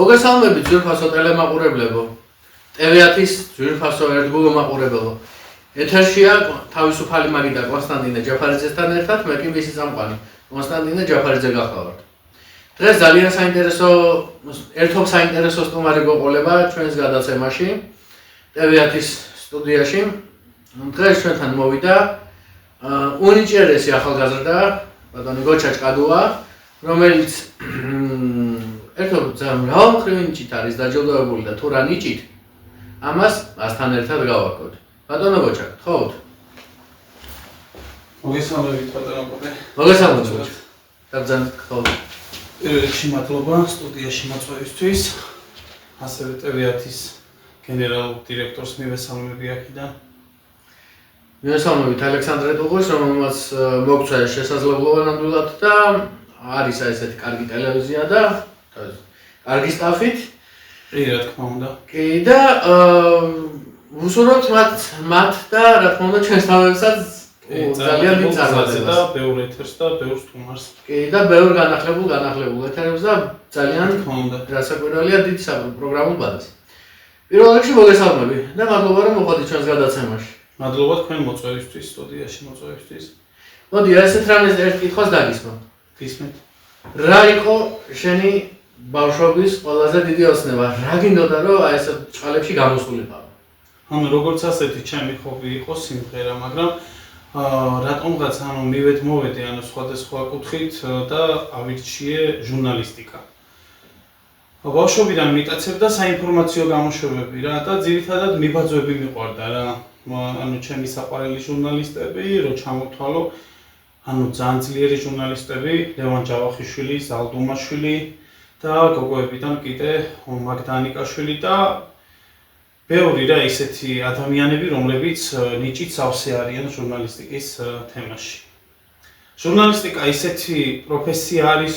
მოგესალმებით ძვირფასო ტელემაყურებლებო. TV10-ის ძვირფასო ერთგულო მაყურებელო. ეთერშია თავისუფალი მაგი და კონსტანტინე ჯაფარიძესთან ერთად მე კი მისი წამყვანი კონსტანტინე ჯაფარიძე გახლავართ. დღეს ძალიან საინტერესო სტუმარი გოყოლება ჩვენს გადაცემაში TV10-ის სტუდიაში. დღეს ჩვენთან მოვიდა უნიჭერესი ახალგაზრდა ბატონი გოჩა ჭყადუა, რომელიც ერთობ ძალიან მრავალმხრივი ნიჭით არის დაჯილდოებული და თუ რა ნიჭით ამას მასთან ერთად გავაკოთ. ბატონო გოჩა, გთხოვთ. მოგესალმებით ბატონო გოჩა. მოგესალმებით გოჩა. ძალიან გთხოვთ. პირველ რიგში მადლობა სტუდიაში მოწვევისთვის. ასევე TV10-ის გენერალურ დირექტორს მივესალმები აქედან. მივესალმებით ალექსანდრე ტუღოს, რომელმაც მოგწვა შესაძლებლობა ნამდვილად და არის ესეთი კარგი ტელევიზია და კარგი სტაფით. კი, რა თქმა უნდა. კი და ვუსურვებთ მათ და რა თქმა უნდა ჩვენს თავებსაც ძალიან დიდ წარმატებას და ბევრ ეთერს და ბევრ სტუმარს. კი და ბევრ განახლებულ ეთერებს და ძალიან თქმა უნდა რასაკვირველია დიდ პროგრამულ ბაზას. პირველ რიგში მოგესალმები და მადლობა რომ მოხვედით ჩვენს გადაცემაში. მადლობა თქვენ მოწვევისთვის, სტუდიაში მოწვევისთვის. მოდი ასეთ რამეს ერთ კითხვას დაგისმო. გისმენთ. რა იყო შენი ბავშვობის ყველაზე დიდი ოცნება? რა გინდოდა რომ აი ეს ჭყალებში გამოსულიყავ? ანუ როგორც ასეთი ჩემი ხობი იყო სიმღერა, მაგრამ რატომღაც მივედი სხვადასხვა კუთხით და ავირჩიე ჟურნალისტიკა. ბავშვობიდან მიტაცებდა საინფორმაციო გამოშვებები რა და ძირითადად მიბაძვები მიყვარდა რა. ჩემი საყვარელი ჟურნალისტები, რო ჩამოვთვალო, ძალიან ძლიერი ჟურნალისტები, ლევან ჯავახიშვილი, ზალდუმაშვილი და გოგოებიდან კიდე მაგდანიკაშვილი და ბევრი რა ისეთი ადამიანები, რომლებიც ნიჭით სავსე არიან ჟურნალისტიკის თემაში. ჟურნალისტიკა ისეთი პროფესია არის,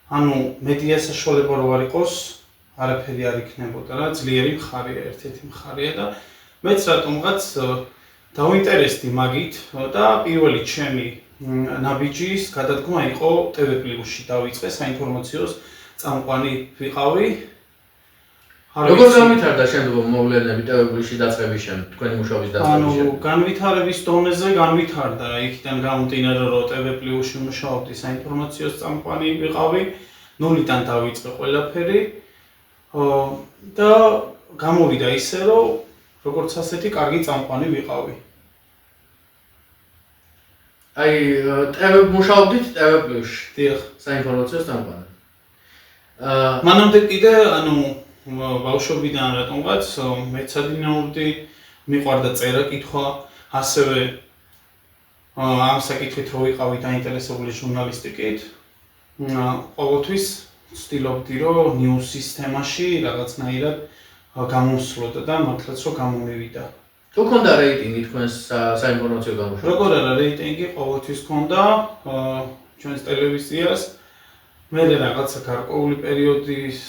რომ მედია საშუალება რო არ იყოს, არაფერი არ იქნებოდა რა, ძლიერი მხარეა, ერთ-ერთი მხარეა და მეც რატომღაც დავინტერესდი მაგით და პირველი ჩემი ნაბიჯის გადადგმა იყო TV+-ში დავიწყე საინფორმაციო წამყვანი ვიყავი. როგორ განვითარდა შემდგომ მოვლენები TV+-ში დაწყების შემდეგ, თქვენი მუშაობის დაწყების შემდეგ? განვითარების დონეზე განვითარდა, იქიდან გამომდინარე რომ TV+-ში მუშაობდი საინფორმაციო წამყვანი ვიყავი, ნულიდან დავიწყე ყველაფერი და გამოვიდა ისე რომ როგორც ასეთი კარგი წამყვანი ვიყავი. აი მუშაობდით TV+-ში. დიახ, საინფორმაციო წამყვანი. მანამდე კიდე ბავშვობიდან რატომღაც მეცადინეობდი, მიყვარდა წერა კითხვა, ასევე ამ საკითხით რო ვიყავი დაინტერესებული ჟურნალისტიკით. ყოველთვის ვცდილობდი რომ ნიუს სისტემაში რაღაცნაირად გამოსვლოდა და მართლაც რომ გამომივიდა. თუ ქონდა რეიტინგი თქვენს საინფორმაციო გამოშვებაში? როგორ არა რეიტინგი ყოველთვის ქონდა ჩვენს ტელევიზიას. მე რაღაცა გარკვეული პერიოდის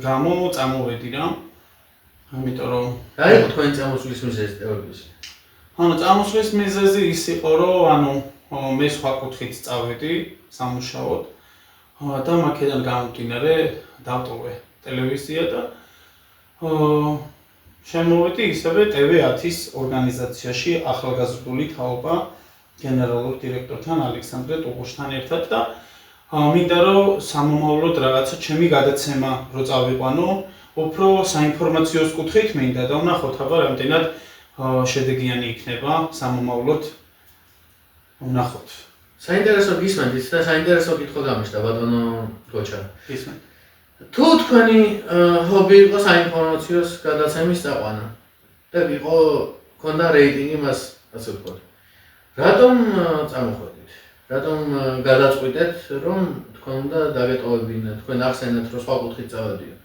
გამო წამოვედი რა. ამიტომ რომ რა იყო თქვენი წამოსვლის მიზეზი TV+-ში? წამოსვლის მიზეზი ის იყო რომ მე სხვა კუთხით წავედი სამუშაოდ და მაქედან გამომდინარე დავტოვე ტელევიზია და შემოვედი ისევე TV10-ის ორგანიზაციაში ახალგაზრდული თაობა გენერალურ დირექტორთან ალექსანდრე ტუღოსთან ერთად და მინდა რომ სამომავლოდ რაღაცა ჩემი გადაცემა რო წავიყვანო, უფრო საინფორმაციო კუთხით მინდა და ვნახოთ აბა რამდენად შედეგიანი იქნება სამომავლოდ. ვნახოთ. საინტერესო გისმენთ და საინტერესო კითხვა გამიშთა ბატონო გოჩა. გისმენთ. თუ თქვენი ჰობი იყო საინფორმაციო გადაცემის წაყვანა და ქონდა რეიტინგი მას ასე ვთქვათ. რატომ წამოხვედით? რატომ გადაწყვიტეთ რომ თქვენ უნდა დაგეტოვებინათ, თქვენ ახსენეთ რომ სხვა კუთხით წავედიო.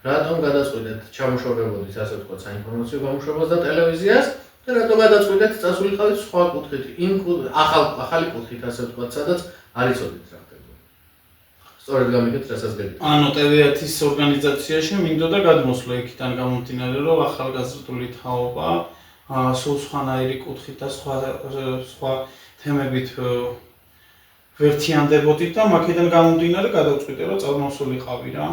რატომ გადაწყვიტეთ ჩამოშორებოდით ასე ვთქვათ საინფორმაციო გამოშვებას და ტელევიზიას და რატომ გადაწყვიტეთ წასულიყავით სხვა კუთხით, იმ ახალი კუთხით ასე ვთქვათ, სადაც არ იცოდით რა ხდება. სწორედ გამიგეთ რასაც გეტყვით. TV10-ის ორგანიზაციაში მინდოდა გადმოსვლა იქიდან გამომდინარე რომ ახალგაზრდული თაობა სულ სხვანაირი კუთხით და სხვა თემებით ვერთიანდებოდით და მაქედან გამომდინარე გადავწყვიტე რომ წამოსულიყავი რა.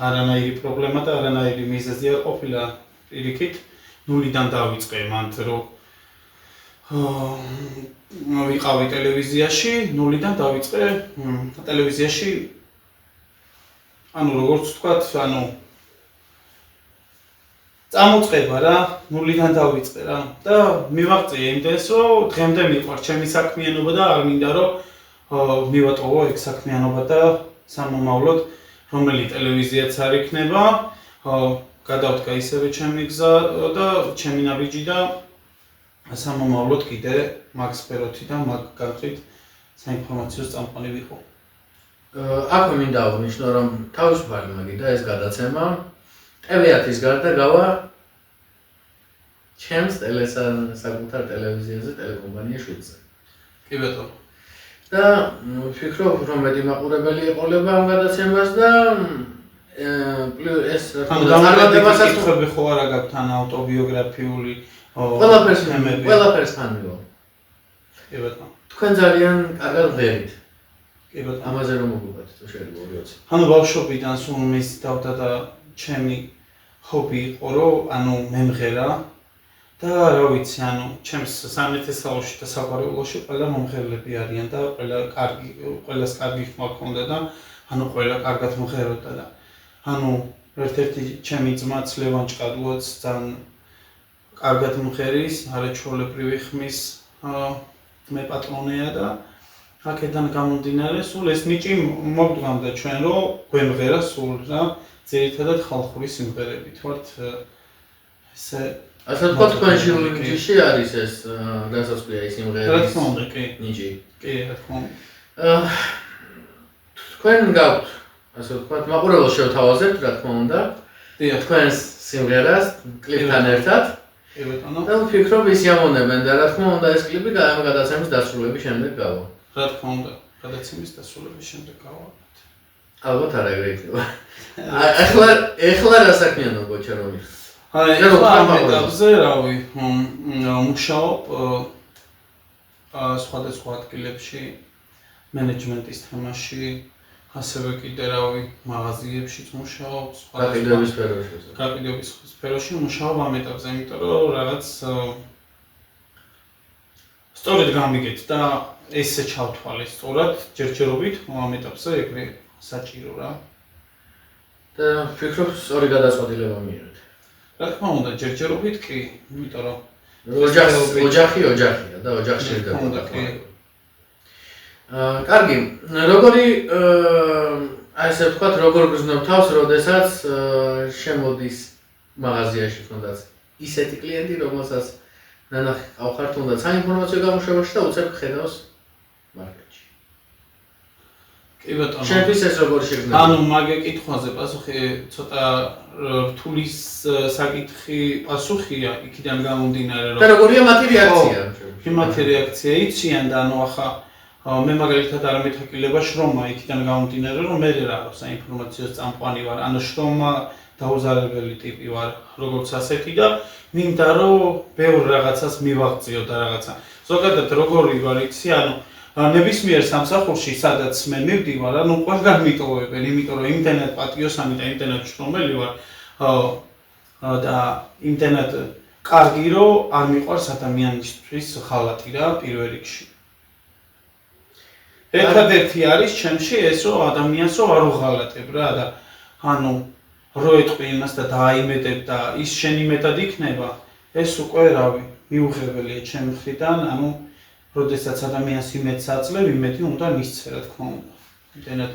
არანაირი პრობლემა და არანაირი მიზეზი არ ყოფილა პირიქით ნულიდან დავიწყე მანდ რომ ვიყავი ტელევიზიაში ნულიდან დავიწყე ტელევიზიაში ანუ როგორც ვთქვათ ანუ წამოწყება რა ნულიდან დავიწყე რა და მივაღწია იმდენს რომ დღემდე მიყვარს ჩემი საქმიანობა და არ მინდა რომ მივატოვო ეგ საქმიანობა და სამომავლოდ რომელი ტელევიზიაც არ იქნება გადავდგა ისევე ჩემი გზა და ჩემი ნაბიჯი და სამომავლოდ კიდე მაგ სფეროთი და მაგ განხრით საინფორმაციო წამყვანი ვიყო. აქვე მინდა აღნიშნო რომ თავისუფალი მაგიდა ეს გადაცემა TV10-ის გარდა გავა ჩემს საკუთარ ტელევიზიაზე ტელეკომპანია შვიდზე. კი ბატონო. და ვფიქრობ რომ მეტი მაყურებელი ეყოლება ამ გადაცემას და ეს დამოკიდებასაც ხები ხო არა გაქვთ ან ავტობიოგრაფიული ყველაფერს თან მივა. კი ბატონო. თქვენ ძალიან კარგად ღერით. კი ბატონო. ამაზე რომ მოგუყვეთ თუ შეიძლება 2-20. ანუ ბავშვობიდან სულ მის დავდა და ჩემი ჰობი იყო რომ ანუ მემღერა და რა ვიცი ანუ ჩემს სამეთესაოში და საყვარეულოში ყველა მომღერლები არიან და ყველას კარგი ხმა ჰქონდა და ანუ ყველა კარგად მომღეროდა და ანუ ერთ-ერთი ჩემი ძმაც ლევან ჭყადუაც ძალიან კარგად მომღერის არაჩვეულებრივი ხმის მე პატრონია და აქედან გამომდინარე სულ ეს ნიჭი მოგდგამდა ჩვენ რომ გვემღერა სულ რა ძირითადად ხალხური სიმღერებით ვართ ესე ასე თქვა თქვენში ნიჭი არის ეს რასაც ქვია ის სიმღერის რა თქმა უნდა კი ნიჭი კი რა თქმა უნდა თქვენ გაქვთ ასე თქვა მაყურებელს შევთავაზებთ რა თქმა უნდა თქვენს სიმღერას კლიპთან ერთად კი ბატონო და ვფიქრობ ის იამონებენ და რა თქმა უნდა ეს კლიპი ამ გადაცემის დასრულების შემდეგ გავა რა თქმა უნდა გადაცემის დასრულების შემდეგ გავა ალბათ არ ეგრეიქნება ეხლა რა საქმიანობა ჩარავი აი ამ ეტაპზე რავი მუშაობ სხვადასხვა ადგილებში მენეჯმენტის თემაში ასევე კიდე რავი მაღაზიებშიც მუშაობ გაყიდვების სფეროში მუშაობ ამ ეტაპზე იმიტომ რომ რაღაც სწორედ გამიგეთ და ესე ჩავთვალე სწორად ჯერჯერობით ამ ეტაპზე ეგრე საჭირო რა და ვფიქრობ სწორი გადაწყვეტილება მიიღეთ რა თქმა უნდა ჯერჯერობით კი იმიტომ რომ ოჯახია და ოჯახში ერთად კარგი როგორი ასე ვთქვათ როგორ გრძნობ თავს როდესაც შემოდის მაღაზიაში თუნდაც ისეთი კლიენტი რომელსაც ნანახი ყავხარ თუნდაც საინფორმაციო გამოშვებაში და უცებ ხედავს მარკეტში კი ბატონო შენთვის ეს როგორი შეგრძნება ანუ მაგ კითხვაზე პასუხი ცოტა რთული საკითხი პასუხია იქიდან გამომდინარე რომ და როგორია მათი რეაქცია მათი რეაქცია იციან და ანუ ახლა მე მაგალითად არ მეთაკილება შრომა იქიდან გამომდინარე რომ მე რა საინფორმაციო წამყვანი ვარ ანუ შრომა დაუზარებელი ტიპი ვარ როგორც ასეთი და მინდა რომ ბევრ რაღაცას მივაღწიო და რაღაცა ზოგადად როგორი ვარ იცი ანუ ნებისმიერ სამსახურში სადაც მე მივდივარ ანუ ყველგან მიტოვებენ იმიტომ რომ იმდენად პატიოსანი და იმდენად შრომელი ვარ და იმდენად კარგი რომ არ მიყვარს ადამიანისთვის ხალატი რა პირველ რიგში ერთადერთი არის ჩემში ეს რომ ადამიანს რომ არ უღალატებ რა და ანუ რო ეტყვი იმას და დააიმედებ და ის შენი მეტად იქნება ეს უკვე რავი მიუღებელია ჩემი მხრიდან ანუ როდესაც ადამიანს იმედს აძლევ იმედი უნდა მისცე რა თქმა უნდა იმდენად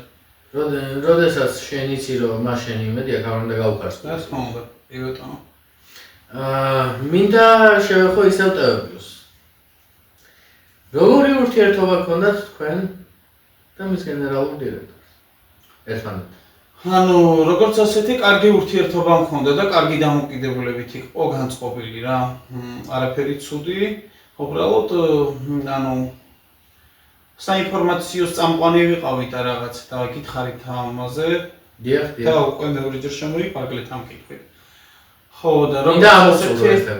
როდესაც შენ იცი რომ მას შენი იმედი აქ არ უნდა გაუხარს რა თქმა უნდა კი ბატონო მინდა შევეხო ისევ ტელევიზიას როგორი ურთიერთობა გქონდათ თქვენ და მის გენერალურ დირექტორს ერთმანეთთან ანუ როგორც ასეთი კარგი ურთიერთობა მქონდა და კარგი დამოკიდებულებით იყო განწყობილი რა არაფერი ცუდი უბრალოდ ანუ საინფორმაციო წამყვანი ვიყავით და რაღაც დავიკითხარით ამაზე დიახ და უკვე მეორეჯერ შემოიფარგლეთ ამ კითხვით ხო და როგორც ასეთი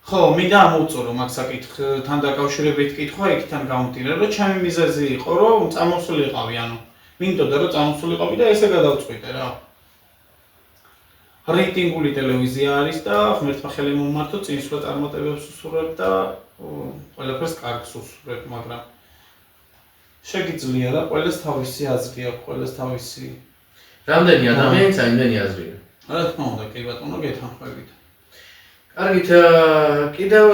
ხო, მინდა ამოვწურო მაგ საკითხთან დაკავშირებით კითხვა იქიდან გამომდინარე, რომ ჩემი მიზეზი იყო, რომ წამოსულიყავი, ანუ მინდოდა რომ წამოსულიყავი და ესე გადავწყვიტე რა. რეიტინგული ტელევიზია არის და ღმერთმა ხელი მომმართო, წინსვლა წარმატებებს უსურვებ და ყველაფერს კარგს უსურვებ, მაგრამ შეგიძლია რა, ყველას თავისი აზრი აქვს, ყველას თავისი. რამდენი ადამიანის იმდენი აზრია. რა თქმა უნდა, კი ბატონო, გეთანხმებით. კარგით, კიდევ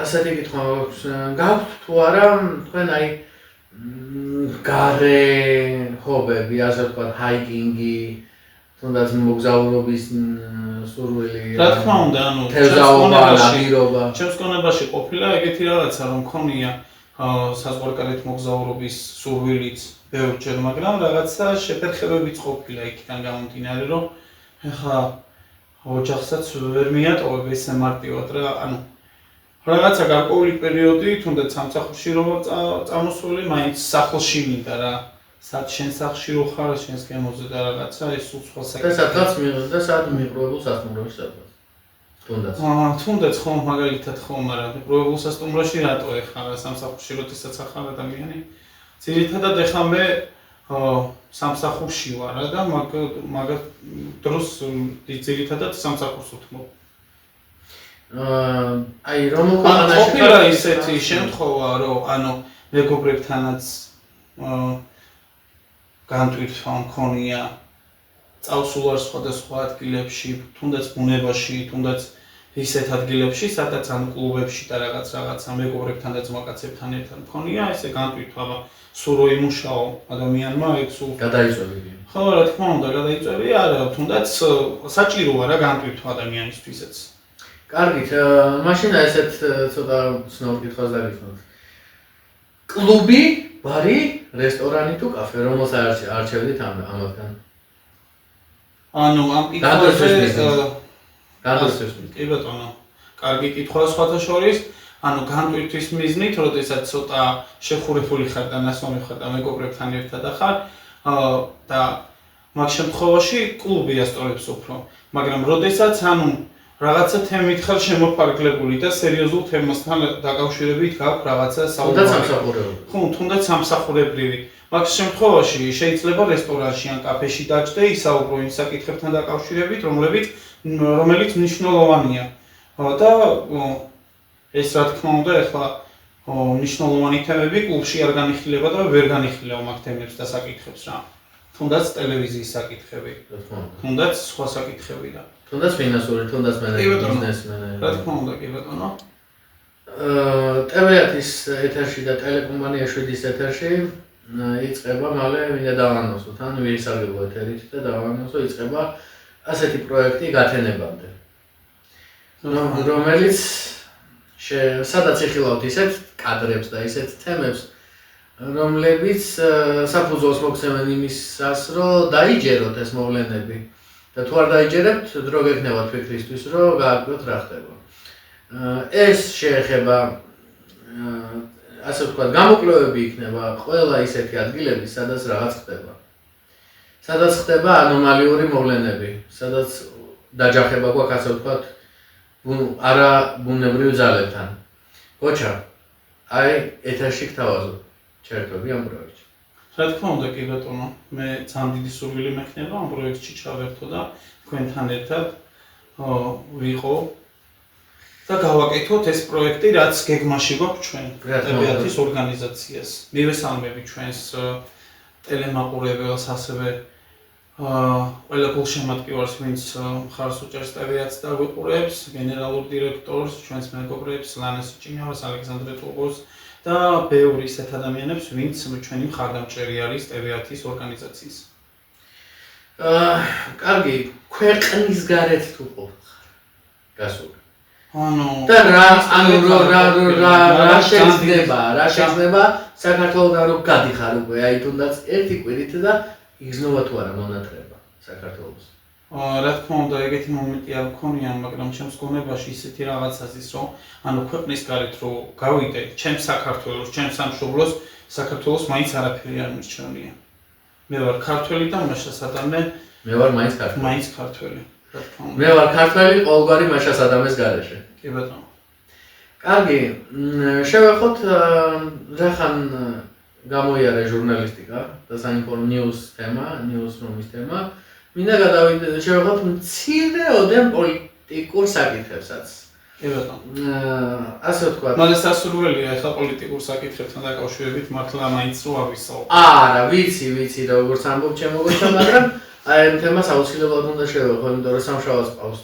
ასეთი კითხვა მაქვს. გაქვთ თუ არა თქვენ აი გარე ჰობები, ასე ვთქვათ, ჰაიკინგი, თუნდაც მოგზაურობის სურვილი. რა თქმა უნდა, ანუ ჩემს კონებაში ყოფილა ეგეთი რაღაცა, რომ მქონია საზღვარგარეთ მოგზაურობის სურვილიც ბევრჯერ, მაგრამ რაღაცა შეფერხებებიც ყოფილა იქიდან გამომდინარე, რომ ეხლა ოჯახსაც ვერ მიატოვებ ესე მარტივად რა, ანუ რაღაცა გარკვეული პერიოდი, თუნდაც სამსახურში რომ წამოსული, მაინც სახლში მინდა რა. სად შენ სახლში რო ხარ, შენს გემოზე და რაღაცა ეს სულ სხვა საკითხია. და სადღაც მიიღო და სად მიყრუებულ სასტუმროში სადღაც. თუნდაც. თუნდაც ხო მაგალითად ხო, მაგრამ მიყრუებულ სასტუმროში რატო ეხარა სამსახურში როდესაც ახალ ადამიანი? ძირითადად ეხლა მე სამსახურში ვარ და მაგ დროს ძირითადად სამსახურს ვთმობ. აი რომ უკანაში ყოფილა ისეთი შემთხვევა, რომ ანუ მეგობრებთანაც განტვირთვა მქონია წავსულ არ სხვადასხვა ადგილებში, თუნდაც ბუნებაში, თუნდაც ისეთ ადგილებში, სადაც ან კლუბებში და რაღაცა მეგობრებთან და ძმაკაცებთან ერთად მქონია ესე განტვირთვა, სულ რო იმუშაო ადამიანმა, ეგ სულ გადაიწვევი. ხო, რა თქმა უნდა, გადაიწვევი, არა, თუნდაც საჭიროა რა განტვირთვა ადამიანისთვისაც. კარგით, მაშინ ესეთ ცოტა ცნობ კითხვას დაგიხსნათ. კლუბი, ბარი, რესტორანი თუ კაფე, რომელს არჩევდით ამათგან? ანუ ამ გადასვლის კი ბატონო. კარგი კითხვა სხვათა შორის, ანუ განტვირთვის მიზნით, როდესაც ცოტა შეხურებული ხარ და ნასვამი ხარ და მეგობრებთან ერთად ხარ, და მაგ შემთხვევაში კლუბი ასწორებს უფრო. მაგრამ როდესაც ანუ რაღაცა თემით ხარ შემოფარგლებული და სერიოზულ თემასთან დაკავშირებით გაქვს რაღაცა სამსახურებრივი. ხო, თუნდაც სამსახურებრივი. მაგ შემთხვევაში შეიძლება რესტორანში ან კაფეში დაჭდე, ისაუბრო იმ საკითხებთან დაკავშირებით, რომელიც მნიშვნელოვანია. და ეს რა თქმა უნდა, ეხლა მნიშვნელოვანი თემები კლუბში არ განიხილება და ვერ განიხილავ მაგ თემებს და საკითხებს რა. თუნდაც ტელევიზიის საკითხები, თუნდაც სხვა საკითხები და თუნდაც ფინანსური, თუნდაც ბიზნესმენი. რა თქმა უნდა, კი ბატონო. TV10-ის ეთერში და ტელეკომპანია 7-ის ეთერში იწყება მალე მინდა დავანონსოთ, ან ვისარგებლო ეთერით და დავანონსო იწყება ასეთი პროექტი გათენებამდე. რომელიც სადაც იხილავთ ისეთ კადრებს და ისეთ თემებს, რომლებიც საფუძველს მოგვცემენ იმისას, რომ დაიჯეროთ ეს მოვლენები. და თუ არ დაიჯერებთ, დრო გექნებათ ფიქრისთვის, რომ გააკვიროთ რა ხდება. ეს შეეხება ასე ვთქვათ, გამოკვლევები იქნება ყველა ისეთი ადგილები, სადაც რაღაც ხდება. სადაც ხდება ანომალიური მოვლენები, სადაც დაჯახება გვაქვს ასე ვთქვათ, არა ბუნებრივ ძალებთან. გოჩა, აი ეთერში გთავაზობ, ჩერტვები ამ პროექტში. რა თქმა უნდა, კი ბატონო, მე ძალიან დიდი სურვილი მექნება ამ პროექტში ჩავერთო და თქვენთან ერთად ვიყო და გავაკეთოთ ეს პროექტი, რაც გეგმაში გვაქვს ჩვენ TV10-ის ორგანიზაციას. მივესალმები ჩვენს ტელემაყურებელს, ასევე ყველა გულშემატკივარს, ვინც მხარს უჭერს TV10-ს და ვიყურებს, გენერალურ დირექტორს, ჩვენს მეგობრებს, ლანას ჭინავას, ალექსანდრე ტუღოს და ბევრი ისეთ ადამიანებს, ვინც ჩვენი მხარდამჭერი არის TV10-ის ორგანიზაციის. კარგი, ქვეყნის გარეთ თუ ყოფთ გასული. და რა შეიძლება საქართველოსთან რომ გადიხარ უკვე, აი თუნდაც ერთი კვირით და იგზნობა თუ არა მონათრება საქართველოს. რა თქმა უნდა, ეგეთი მომენტი არ მქონია, მაგრამ ჩემს გონებაში ისეთი რაღაცა ზის, რომ ანუ ქვეყნის გარეთ რო გავიდე, ჩემს საქართველოს, ჩემს სამშობლოს, საქართველოს მაინც არაფერი არ მირჩევნია. მე ვარ ქართველი და მაშასადამე მე ვარ მაინც ქართველი. მე ვარ ქართველი ყოველგვარი მაშასადამეს გარეშე. კი ბატონო. კარგი, შევეხოთ რახან გამოიარა ჟურნალისტიკა და საინფორმაციო ნიუს თემა, ნიუსრუმის თემა. მინდა შევეხოთ მცირეოდენ პოლიტიკურ საკითხებსაც. კი ბატონო. ასე ვთქვათ. მაგრამ სასურველია ახლა პოლიტიკურ საკითხებთან დაკავშირებით მართლა მაინც რო არ ვისაუბროთ. არა, ვიცი როგორც ამბობ ჩემო გოჩა, მაგრამ აი ამ თემას აუცილებლად უნდა შევეხო, იმიტომ რომ სამშაბათს ყავს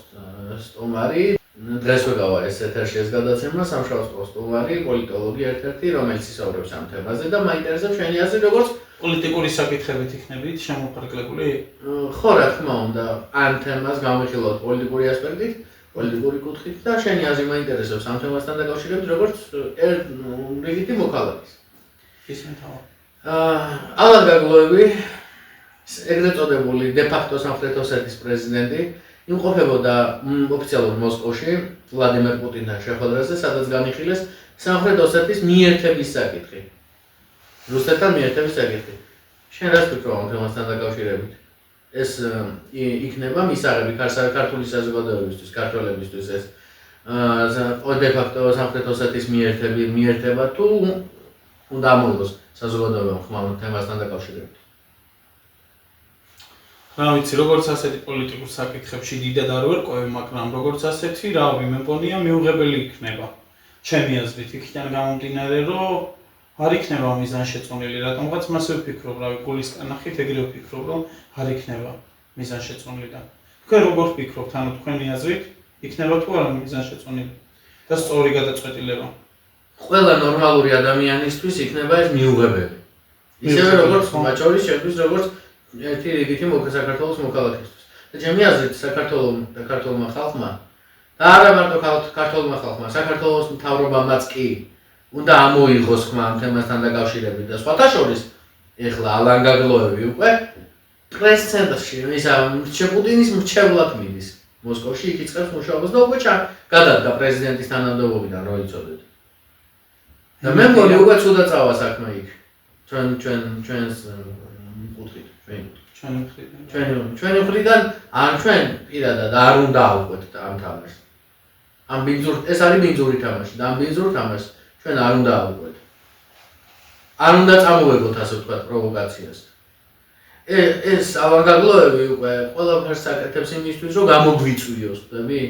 სტუმარი. დღესვე გავა ეს ეთერში ეს გადაცემა, სამშაბათს ყავს სტუმარი, პოლიტოლოგი ერთ-ერთი, რომელიც ისაუბრებს ამ თემაზე და მაინტერესებს ჩვენი აზრი როგორც პოლიტიკური საკითხებით იქნებით შემოფარგლებული? ხო, რა თქმა უნდა, ამ თემას გამიხილოთ პოლიტიკური ასპექტით, პოლიტიკური კუთხით და შენი აზრი მაინტერესებს ამ თემასთან დაკავშირებით როგორც რიგითი მოქალაქის. ისმენთ ახლა. ალან გაგლოევი, ეგრეთ წოდებული დე-ფაქტო სამხრეთ ოსეთის პრეზიდენტი იმყოფებოდა ოფიციალურ მოსკოვში ვლადიმერ პუტინთან შეხვედრაზე, სადაც განიხილეს სამხრეთ ოსეთის მიერთების საკითხი. რუსეთთან მიერთების საკითხი. შენ რას ფიქრობ ამ თემასთან დაკავშირებით? ეს იქნება მისაღები ქართული საზოგადოებისთვის, ქართველებისთვის ეს დე-ფაქტო სამხრეთ ოსეთის მიერთება თუ უნდა ამოიღოს საზოგადოებამ ხმა თემასთან დაკავშირებით? რა ვიცი, როგორც ასეთი პოლიტიკურ საკითხებში დიდად არ ვერკვევი, მაგრამ როგორც ასეთი, რავი, მე მგონია მიუღებელი იქნება. ჩემი აზრით, იქიდან გამომდინარე, რომ არ იქნება მიზანშეწონილი, რატომღაც მასე ვფიქრობ, რავი, გულისკენ ნახით, ეგრევე ვფიქრობ, რომ არ იქნება მიზანშეწონილი და თქვენ როგორ ფიქრობთ, ანუ თქვენი აზრით, იქნება თუ არა მიზანშეწონილი და სწორი გადაწყვეტილება? ყველა ნორმალური ადამიანისთვის იქნება ეს მიუღებელი. ისევე როგორც მათ შორის შეგვიძლია როგორც ერთი რიგითი საქართველოს მოქალაქისთვის. და ჩემი აზრით საქართველოს ხალხმა და არა მარტო საქართველოს ხალხმა, საქართველოს მთავრობამაც კი უნდა ამოიღოს ხმა ამ თემასთან დაკავშირებით და სხვათა შორის ეხლა ალან გაგლოევი უკვე პრეს-ცენტრში პუტინის მრჩევლად მიდის მოსკოვში, იქ იწყებს მუშაობას და უკვე გადადგა პრეზიდენტის თანამდებობიდან, რო იცოდეთ. და მე მგონი უკვე ცუდა წავა საქმე იქ. ჩვენს კუთხით, ჩვენი მხრიდან ან ჩვენ პირადად არ უნდა ავყვეთ ამ თამაშს. ეს არის ბინძური თამაში და ამ ბინძურ თამაშს ჩვენ არ უნდა ავყვეთ. არ უნდა წამოვეგოთ ასე ვთქვათ პროვოკაციას. ეს ავანგარდლოები უკვე ყველაფერს აკეთებს იმისთვის, რომ გამოგვიწვიოს, ხდები?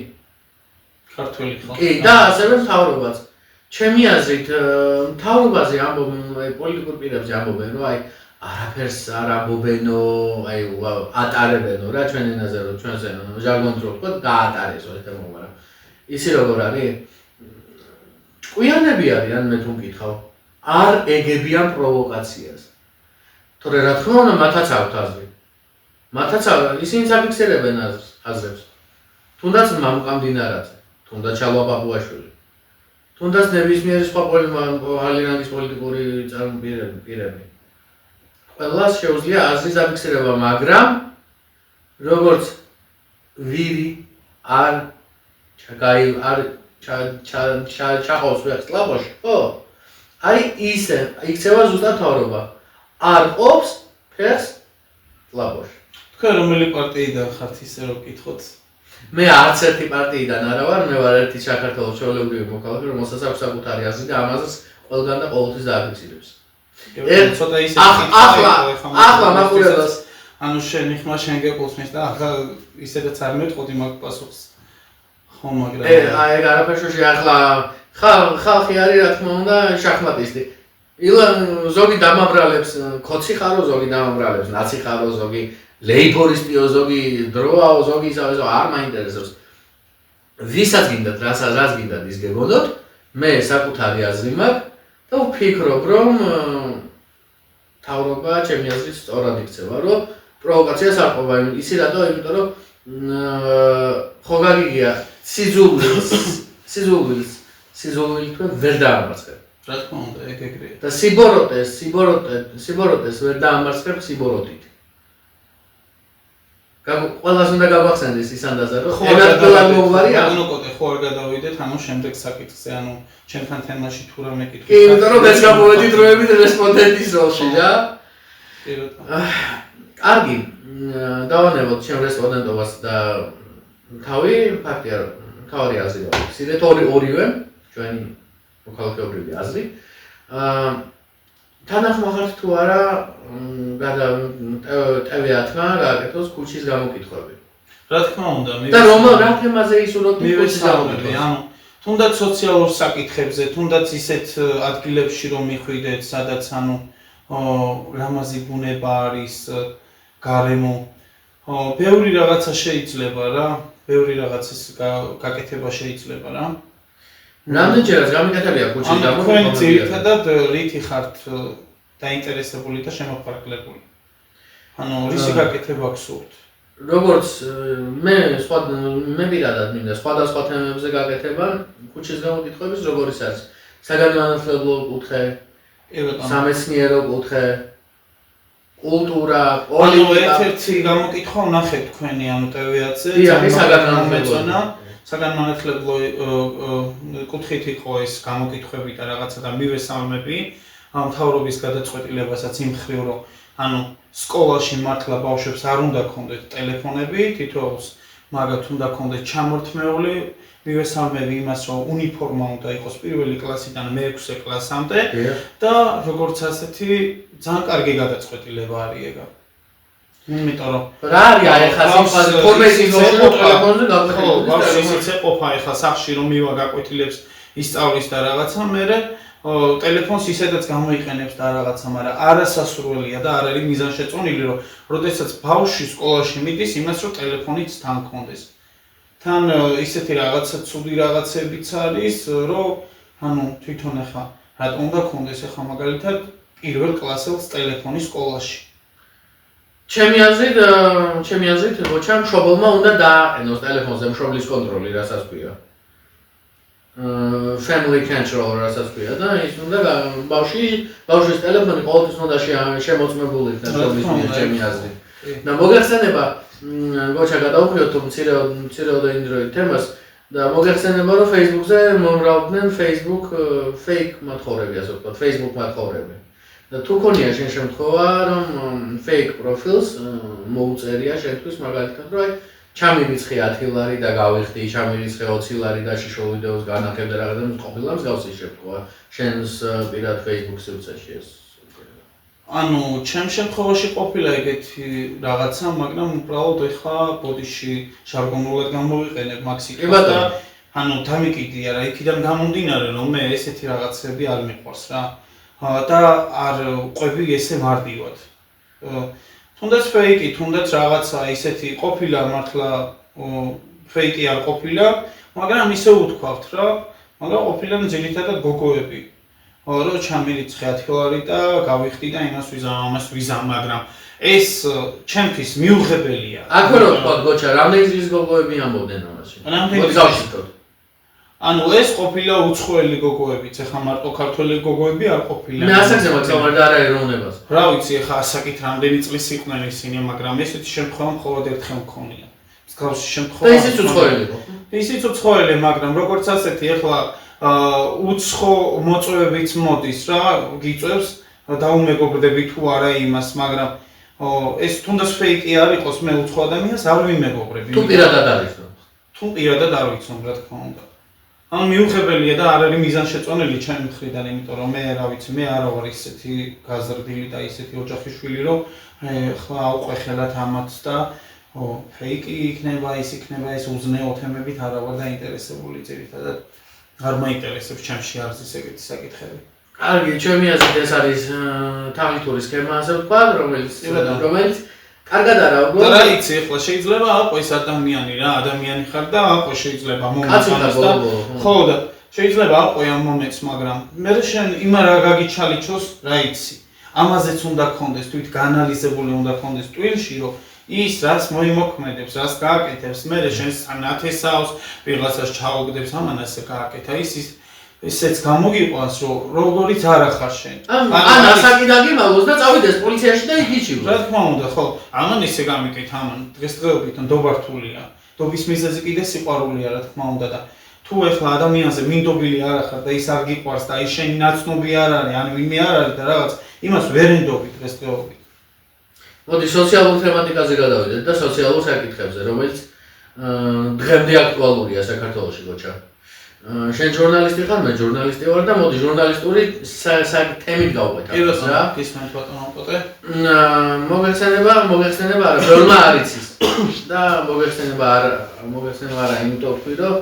ქართველი ხალხი. კი, და ასევე მთავრობაც. ჩემი აზრით, მთავრობაზე ამბობენ, პოლიტიკურ პირებზე ამბობენ, რომ აი არაფერს არ ამბობენო, აი ატარებენო რა ჩვენ ენაზე რომ ჩვენზე ჟარგონით რო ვთქვათ, გაატარესო ეს თემა, მაგრამ ისი როგორ არის? ჭკვიანები არიან, მე თუ მკითხავ, არ ეგებიან პროვოკაციას. თორე რა თქმა უნდა, მათაც აქვთ აზრი. ისინიც აფიქსირებენ აზრებს. თუნდაც მამუკამდინარაძე, თუნდაც ჩალვა პაპუაშვილი, თუნდაც ნებისმიერი სხვა ალიანსის პოლიტიკური პირები. ყველას შეუძლია აზრის აფიქსირება, მაგრამ როგორც ვირი არ ჩაყავს ვეხს ლაბოში, ხო? აი ისე იქცევა ზუსტად მთავრობა. არ ყოფს ფეხს ლაბოში. თქვენ რომელი პარტიიდან ხართ ისე რომ გკითხოთ? მე არც ერთი პარტიიდან არა ვარ, მე ვარ ერთი საქართველოს ჩვეულებრივი მოქალაქე, რომელსაც აქვს საკუთარი აზრი და ამაზეც ყველგან და ყოველთვის დააფიქსირებს. ცოტა ისე ახლა მაყურებელს ანუ შენი ხმა შენ გეკუთვნის და ახლა ისედაც არ მეტყოდი მაგ პასუხს. ხო, მაგრამ აი არაფერში ახლა ხალხი არის რა თქმა უნდა შახმატისტი. ზოგი დამაბრალებს, ქოცი ხარო, ზოგი დამაბრალებს, ნაცი ხარო, ზოგი ლეიბორისტიო, ზოგი დროაო, ზოგი ისე არ მაინტერესებს. ვისაც გინდათ, რაც გინდათ ის გეგონოთ, მე საკუთარი აზრი მაქვს და ვფიქრობ, რომ მთავრობა ჩემი აზრით სწორად იქცევა, რომ პროვოკაციას არ ყოფა. ისი რატო? იმიტომ რომ ხო გაგიგია სიზულვილს თქვენ ვერ დაამარცხებ. რა თქმა უნდა, ეგრეა. და სიბოროტეს ვერ დაამარცხებ სიბოროტით. ყველას უნდა გავახსენდეს ის ანდაზა, რომ ერთად მოგვარია. ნოკოტე ხო არ გადავიდეთ, ანუ შემდეგ საკითხზე, ანუ ჩემთან თემაში თუ რამე კითხვის. კი, იმიტომ რომ მეც გამოვედი დროებით რესპონდენტის როლში რა. კი ბატონო. კარგი, დავანებოთ ჩემ რესპონდენტობას და თავი ფაქტია, თავი აზრია. სიდეთ ორივე ჩვენი მოქალაქეობრივი აზრი. თანახმახართ თუ არა TV10-მა გააკეთოს ქუჩის გამოკითხვები. რა თქმა უნდა, და რა თემაზე ისურვებთ ქუჩის გამოკითხვები? ანუ თუნდაც სოციალურ საკითხებზე, თუნდაც ისეთ ადგილებში რომ მიხვიდეთ, სადაც ანუ ლამაზი ბუნება არის, გარემო, ბევრი რაღაცა შეიძლება რა, ბევრი რაღაცის გაკეთება შეიძლება რა. რამდენჯერაც გამიკეთებია ქუჩის გამოკითხვა? თქვენ ძირითადად რითი ხართ დაინტერესებული და შემოფარგლებული? ანუ რისი გაკეთება გსურთ? როგორც მე პირადად მინდა სხვადასხვა თემებზე გაკეთება ქუჩის გამოკითხვების, როგორიც არის საგანმანათლებლო კუთხე, სამეცნიერო კუთხე, კულტურა, პოლიტიკა. ერთ-ერთი გამოკითხვა ვნახეთ თქვენი ანუ TV10-ზე, საგანმანათლებლო კუთხით იყო ეს გამოკითხვები და რაღაცა და მივესალმები მთავრობის გადაწყვეტილებასაც იმ მხრივ რომ ანუ სკოლაში მართლა ბავშვებს არ უნდა ქონდეთ ტელეფონები, თითოეულს მაგათ უნდა ქონდეთ ჩამორთმეული, მივესალმები იმას რომ უნიფორმა უნდა იყოს პირველი კლასიდან მე-6 კლასამდე და როგორც ასეთი ძალიან კარგი გადაწყვეტილება არის ეგა. იმიტომ რომ რა არის აი ხა სიმხაზე 12 წელს ტელეფონზე გაკვეთილი. ბავშვი ისიც ეყოფა ეხლა სახში რომ მივა გაკვეთილებს ისწავლის და რაღაცა, მერე ტელეფონს ისედაც გამოიყენებს და რაღაცა, მაგრამ არასასურველია და არ არის მიზანშეწონილი, რომ როდესაც ბავშვი სკოლაში მიდის, იმას რომ ტელეფონიც თან კონდეს. თან ისეთი რაღაცა ცუდი რაღაცებიც არის, რომ ანუ თვითონ ახლა რატომ უნდა კონდეს ახლა მაგალითად პირველ კლასელს ტელეფონი სკოლაში. ჩემი აზრით, როცა მშობელმა უნდა დააყენოს ტელეფონზე მშობლის კონტროლი, რასაც ქვია. Family control რასაც ქვია და ის უნდა ბავშვის ტელეფონი ყოველთვის უნდა შემოწმებული იქნას მშობლის მიერ, ჩემი აზრით. და მოგეხსენება გოჩა გადავუხიოთ თუ მცირეოდენ ინდროიდ თემას და მოგეხსენება რომ Facebook-ზე მომრავლდნენ Facebook fake მათხოვრები, ასე ვთქვათ, Facebook მათხოვრები. და თუ ქონია შენ შემთხვევა რომ fake profils მოუწერია შენთვის მაგალითად რომ აი ჩამირიცხე 10 ლარი და გავიხდი, ჩამირიცხე 20 ლარი და შიშო ვიდეოს განახებდა რაღაცა ყოფილა მსგავსი შემთხვევა შენს პირად Facebook სივრცეში ეს. ანუ ჩემ შემთხვევაში ყოფილა ეგეთი რაღაცა, მაგრამ უბრალოდ ეხლა ბოდიში ჟარგონულად გამოვიყენებ მაგ სიტყვას და ანუ დამიკიდია რა, იქიდან გამომდინარე რომ მე ესეთი რაღაცები არ მიყვარს რა. და არ ყვები ესე მარტივად. თუნდაც ფეიკი, თუნდაც რაღაცა ისეთი ყოფილა მართლა ფეიკი არ ყოფილა, მაგრამ ისე უთქვავთ რა, მაგრამ ყოფილა ძირითადად გოგოები. რომ ჩამირიცხე 10 ლარი და გავიხდი და იმას ვიზამ, მაგრამ ეს ჩემთვის მიუღებელია. აქ რო თქვა გოჩა, რამდენი წლის გოგოები ამბობდნენ ამაში? რამდენი ანუ ეს ყოფილა უცხოელი გოგოებიც, ეხლა მარტო ქართველი გოგოები არ ყოფილა. მე ასაკზე მაგალითად და არა ეროვნებას. რა ვიცი, ეხლა ასაკით რამდენი წლის იყვნენ ისინი, მაგრამ ესეთი შემთხვევა მხოლოდ ერთხელ მქონია. მსგავსი შემთხვევა. და ისიც უცხოელი იყო. ისიც უცხოელი, მაგრამ როგორც ასეთი ეხლა უცხო მოწვევებიც მოდის რა, გიწევს დაუმეგობრდები თუ არა იმას, მაგრამ ეს თუნდაც ფეიკი არ იყოს, მე უცხო ადამიანს არ ვიმეგობრები. თუ პირადად არის. თუ პირადად არ ვიცნობ, რა თქმა უნდა. ანუ მიუღებელია და არ არის მიზანშეწონილი ჩემი მხრიდან, იმიტომ რომ მე რა ვიცი, მე არა ვარ ისეთი გაზრდილი და ისეთი ოჯახის შვილი, რომ ხლა აუყვე ხელათ ამაც და ფეიკი იქნება, ის იქნება, ეს უზნეო თემებით არა ვარ დაინტერესებული ძირითადად. არ მაინტერესებს ჩემში არის ეგეთი საკითხები. კარგი, ჩემი აზრით ეს არის თაღითური სქემა, ასე ვთქვათ, რომელიც კარგად არა უგო. და რა იცი, ახლა შეიძლება აყვეს ადამიანი რა, ადამიანი ხარ და აყვე შეიძლება მომეც და ხო და შეიძლება აყვე ამ მომეც, მაგრამ მე შენ იმა რა გაგიჩალიჩოს, რა იცი. ამაზეც უნდა გქონდეს თვით გაანალიზებული უნდა გქონდეს ტვინში, რომ ის რას მოიმოქმედებს, რას გააკეთებს, მე შენს ანათესავს, ვიღაცას ჩაოგდებს, ამან ასე გააკეთა, ისეც გამოგიყვანს, რომ როგორიც არ ახარ შენ. ან ასაკი დაგიმალოს და წავიდეს პოლიციაში და იგიჩიოს. რა თქმა უნდა, ხო, ამან ისე გამიკეთ, ამან დღესდღეობით ნდობართულია. ნდობის მიზეზი კიდე სიყვარულია, რა თქმა უნდა და თუ ეხლა ადამიანზე მინდობილი არ ახარ და ის არ გიყვარს და ის შენი ნაცნობი არ არის, ან ვინმე არ არის და რაღაც, იმას ვერ ენდობი დღესდღეობით. მოდი სოციალურ თემატიკაზე გადავიდეთ და სოციალურ საკითხებზე, რომელიც დღემდე აქტუალურია საქართველოში, გოჩა. შენ ჟურნალისტი ხარ, მე ჟურნალისტი ვარ და მოდი ჟურნალისტური თემით გავყვეთ რა. გისმენთ ბატონო პოტე. მოგეხსენება არა, ბევრმა არ იცის. და მოგეხსენება არა, იმიტომ ვთქვი, რომ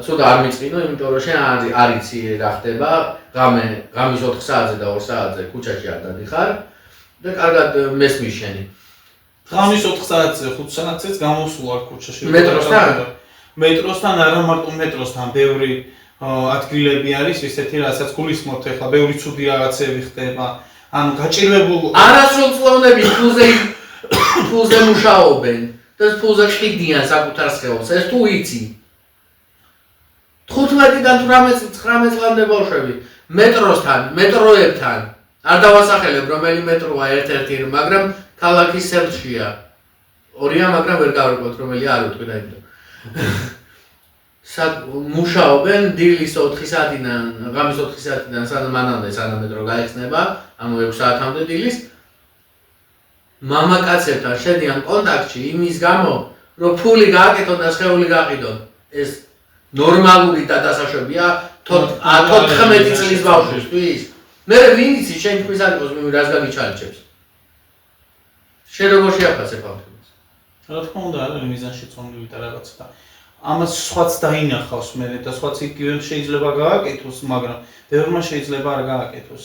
ცოტა არ მიწყინო, იმიტომ რომ შენ არ იცი რა ხდება, ღამის 4 საათზე და 2 საათზე ქუჩაში არ დადიხარ და კარგად მესმის შენი. ღამის 4 საათზე 5 საათზეც გამოსულა ქუჩაში. მეტროსთან არა მარტო მეტროსთან, ბევრი ადგილები არის ისეთი, რასაც გულისხმობთ ახლა, ბევრი ცუდი რაღაცები ხდება. ანუ გაჭირვებულ არასრულწლოვნები ფულზე მუშაობენ და ფულზე ყიდიან საკუთარ სხეულს. ეს თუ იცი 15-დან 19 წლამდე ბავშვები მეტროებთან არ დავასახელებ რომელი მეტროა ერთ-ერთი, მაგრამ ქალაქის ცენტრშია. ორია, მაგრამ ვერ გავარკვევთ რომელი არ ვიტყვი და იმიტომ. მუშაობენ დილის 4 საათიდან, ღამის 4 საათიდან სანამ მეტრო გაიხსნება, ანუ 6 საათამდე დილის. მამაკაცებთან შედიან კონტაქტში იმის გამო, რომ ფული გააკეთონ და სხეული გაყიდონ. ეს ნორმალური და დასაშვებია 14 წლის ბავშვისთვის. მე ვინ იცი შენ თქვის არ იყოს მე რას გაგიჩალიჩებს. შენ როგორ შეაფასებ ამ თემას? რა თქმა უნდა, არის მიზანში წონილი და რაღაცა და ამას სხვაც დაინახავს მე და სხვაც იგივე შეიძლება გააკეთოს, მაგრამ ბევრმა შეიძლება არ გააკეთოს.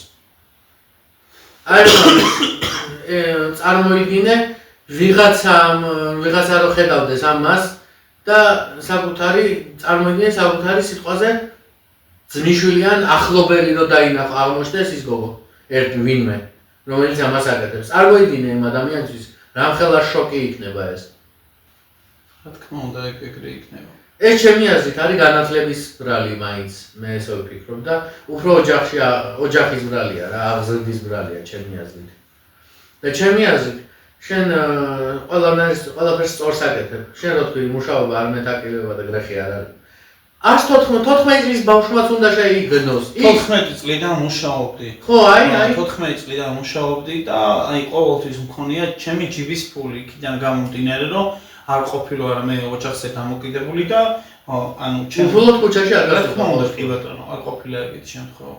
წარმოიდგინე ვიღაცა რო ხედავდეს ამას და წარმოიდგინე საკუთარი სიტყვაზე ძნიშვილიან ახლობელი რო დაინახო აღმოჩნდეს ის გოგო ერთ ვინმე რომელიც ამას აკეთებს. წარმოიდგინე იმ ადამიანისთვის რამხელა შოკი იქნება ეს. რა თქმა უნდა ეგრე იქნება. ეს ჩემი აზრით არის განათლების ბრალი მაინც მე ესე ვფიქრობ და უფრო ოჯახის ბრალია რა, აღზრდის ბრალია ჩემი აზრით. და ჩემი აზრით შენ ყველაფერს სწორს აკეთებ. შენ რო თქვი მუშაობა არ მეტაკილებება და გრეხი არ არის. 14 წლის ბავშვმაც უნდა შეიგნოს. 14 წლიდან მუშაობდი. ხო, აი 14 წლიდან მუშაობდი და აი ყოველთვის მქონია ჩემი ჯიბის ფული, იქიდან გამომდინარე რომ არ ყოფილი ვარ მე ოჯახზე დამოკიდებული და ანუ უბრალოდ ქუჩაში არ გასულ. კი ბატონო, არ ყოფილი ეგეთი შემთხვევა.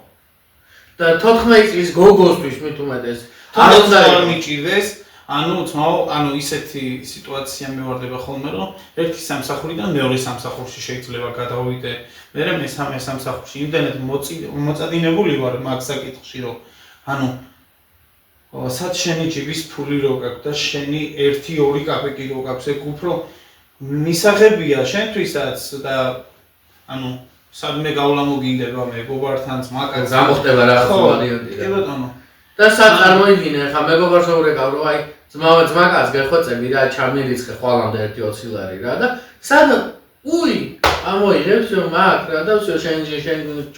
და 14 წლის გოგოსთვის მით უმეტეს არ უნდა მიჭირდეს, ანუ ისეთი სიტუაცია მივარდება ხოლმე რომ ერთი სამსახურიდან მეორე სამსახურში შეიძლება გადავიდე, მერე მესამე სამსახურში იმდენად მოწადინებული ვარ მაგ საკითხში რომ ანუ სად შენი ჯიბის ფული რო გაქვს და შენი 1-2 კაპიკი რო გაქვს, ეგ უფრო მისაღებია შენთვისაც და ანუ სადმე გავლა მოგინდება მეგობართან ძმაკაც გამოხდება რაღაც ვარიანტი რა. კი ბატონო. და სად წარმოიდგინე ხა მეგობარს ვურეკავ რომ აი ძმაკაც გეხვეწები და ჩამირიცხე ხვალამდე 1-20 ლარი რა და სად ამოიღებს მაგ რა და всё შენ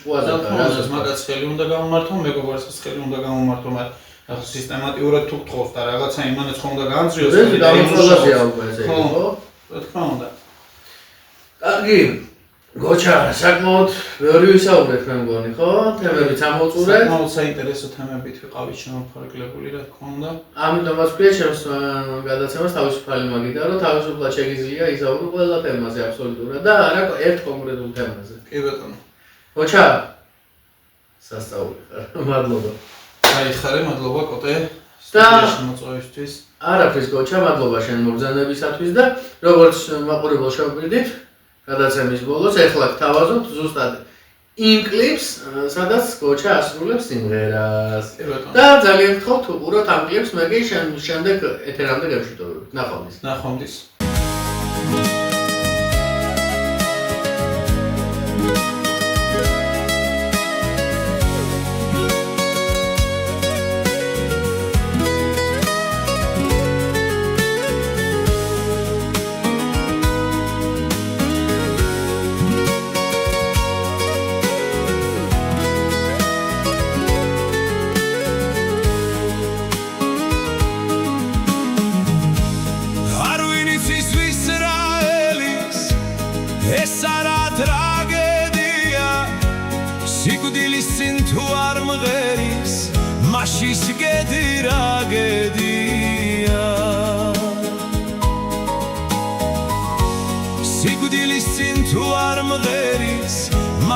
ჭუაზე რა ძმაკაც ხელი უნდა გამომართო, მეგობარსაც ხელი უნდა გამომართო, მაგრამ ახლა სისტემატიურად თუ გთხოვს და რაღაცა იმანაც ხომ უნდა გაამძრიოს და დამოწოლაზეა უკვე ესე ხო? რა თქმა უნდა. კარგი. გოჩა, საკმაოდ ბევრი ვისაუბრეთ მე მგონი, ხო? თემებიც ამოწურე. საკმაოდ საინტერესო თემებით ვიყავით შემოფარგლებული, რა თქმა უნდა. ამიტომაც ვქია ჩემს გადაცემას თავისუფალი მაგიდა, რომ თავისუფლად შეგიძლია ისაუბრო ყველა თემაზე აბსოლუტურად და არა ერთ კონკრეტულ თემაზე. კი ბატონო. გოჩა. სასწაული ხარ. მადლობა. ხარე, მადლობა კოტე. და მოწვევისთვის. არაფრის გოჩა, მადლობა შენ მოგზავნებისათვის და როგორც მაყურებელს შევპირდით გადაცემის ბოლოს ეხლა გთავაზობთ ზუსტად იმ კლიპს, სადაც გოჩა ასრულებს სიმღერას. და ძალიან გთხოვთ უყუროთ ამ კლიპს, მე კი შემდეგ ეთერამდე გავშვიდობებით. ნახვამდის. ნახვამდის.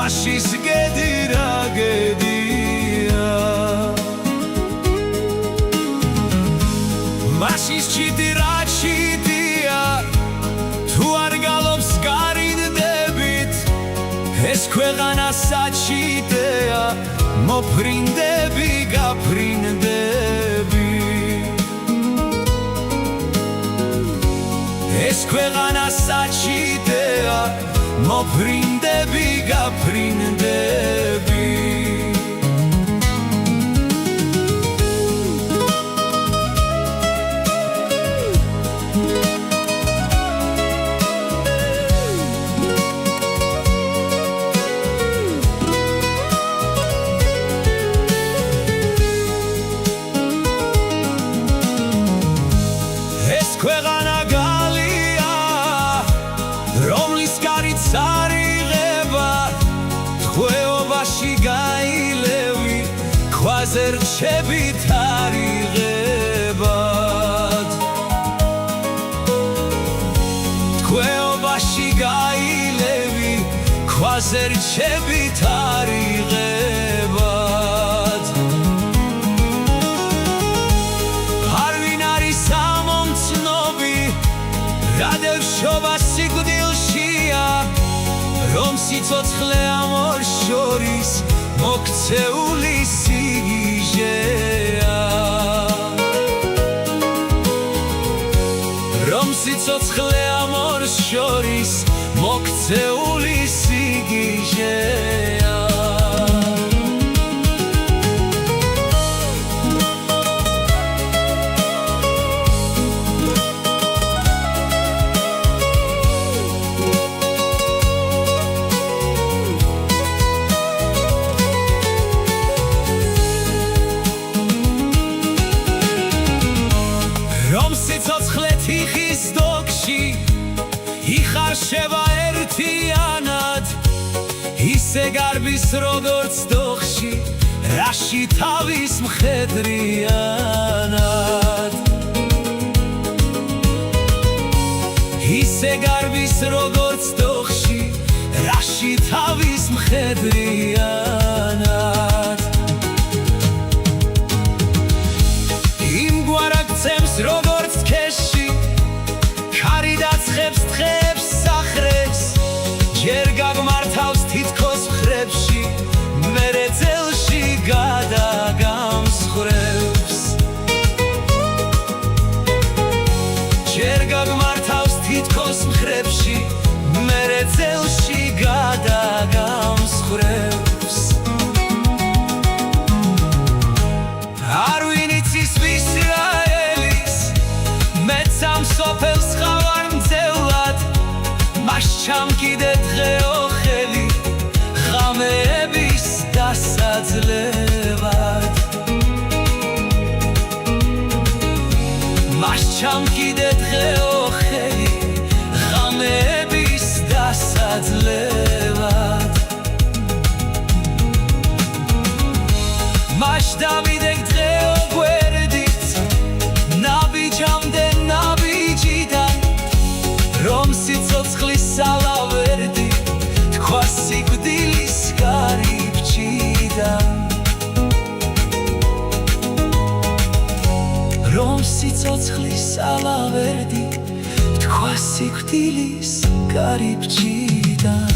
მაშის გედი რა გედია მაშის ჩიტი რა ჩიტია თუ არ გალობს გარინდებით ეს ქვეყანა საჩიტეა მოფრინდები გაფრინდები ეს ქვეყანა საჩიტეა მოფრინდები გაფრინდები ქვეყანა გალია რომლის გარით სარიღება თხვეობაში გაილევი ქვაზე რჩებით არიღებად თხვეობაში გაილევი ქვაზე რჩებით არიღებად რადევშობა სიკვდილშია რომ სიცოცხლე ამ ორ შორის მოქცეული სიგიჟეა რომ სიცოცხლე ამ ორ შორის მოქცეული სიგიჟეა რომ სიცოცხლე თიხის დოქში იხარშება ერთიანად ისე გარბის როგორც დოხში რაში თავის მხედრიანად ისე გარბის როგორც დოხში რაში თავის მხედრიანად იმგვარ აქცევს როგორც ქეში ქარი დაცხებს თხებს სახრეს ჯერ გაგმართავს თითქოს მხრებში მერე წელში გადაგამსხვრევს ჯერ გაგმართავს თითქოს მხრებში მერე წელში გადაგამსხვრევს არ ვინიცის ვისრაელის მეც ამ სოფელს ხავარ მძევლად მას ჩამკიდე დღეო ხელი ღამეების დასაძლევად მას ჩამკიდე დღეო ხელი ღამეების დასაძლევად მას დავიდეკ დღეო გვერდით ნაბიჯამდე ნაბიჯიდან რომ სიცოცხლის ალავერდი თქვა სიკვდილის კარიბჭიდან რომ სიცოცხლის ალავერდი თქვა სიკვდილის კარიბჭიდან